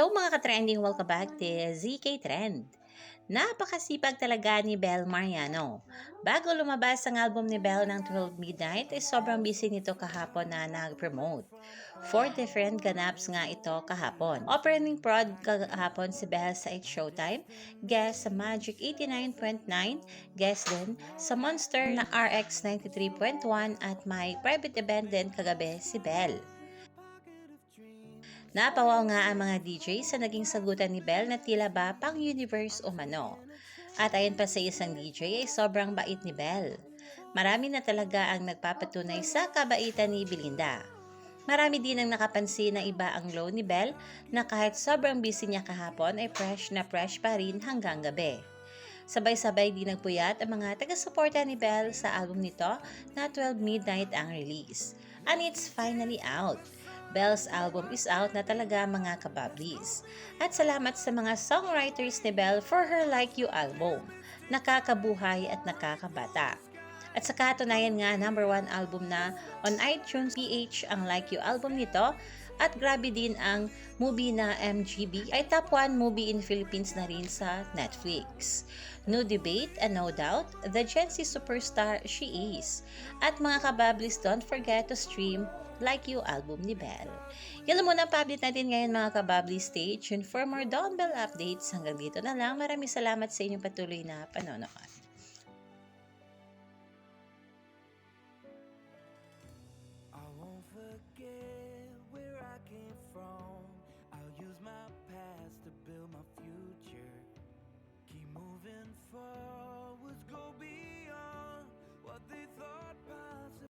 Hello mga ka-trending! Welcome back to ZK Trend. Napakasipag talaga ni Belle Mariano. Bago lumabas ang album ni Belle ng 12 Midnight, ay sobrang busy nito kahapon na nag-promote. 4 different ganaps nga ito kahapon. Opening prod kahapon si Belle sa It's Showtime, guest sa Magic 89.9, guest din sa Monster na RX 93.1 at may private event din kagabi si Belle. Napawaw nga ang mga DJ sa naging sagutan ni Belle na tila ba pang-universe umano. At ayon pa sa isang DJ ay sobrang bait ni Belle. Marami na talaga ang nagpapatunay sa kabaitan ni Belinda. Marami din ang nakapansin na iba ang glow ni Belle na kahit sobrang busy niya kahapon ay fresh na fresh pa rin hanggang gabi. Sabay-sabay din nagpuyat ang mga taga-suporta ni Belle sa album nito na 12 Midnight ang release. And it's finally out. Belle's album is out na talaga mga kabablis. At salamat sa mga songwriters ni Belle for her Like You album. Nakakabuhay at nakakabata. At sa katunayan nga, #1 album na on iTunes PH ang Like You album nito. At grabe din ang movie na MGB ay top 1 movie in Philippines na rin sa Netflix. No debate and no doubt, the Gen Z superstar she is. At mga kabablis, don't forget to stream Like You album ni Belle. Yan lang muna ang pa-update natin ngayon mga kabablis. Stay tuned for more Dawn Bell updates. Hanggang dito na lang. Maraming salamat sa inyong patuloy na panonood.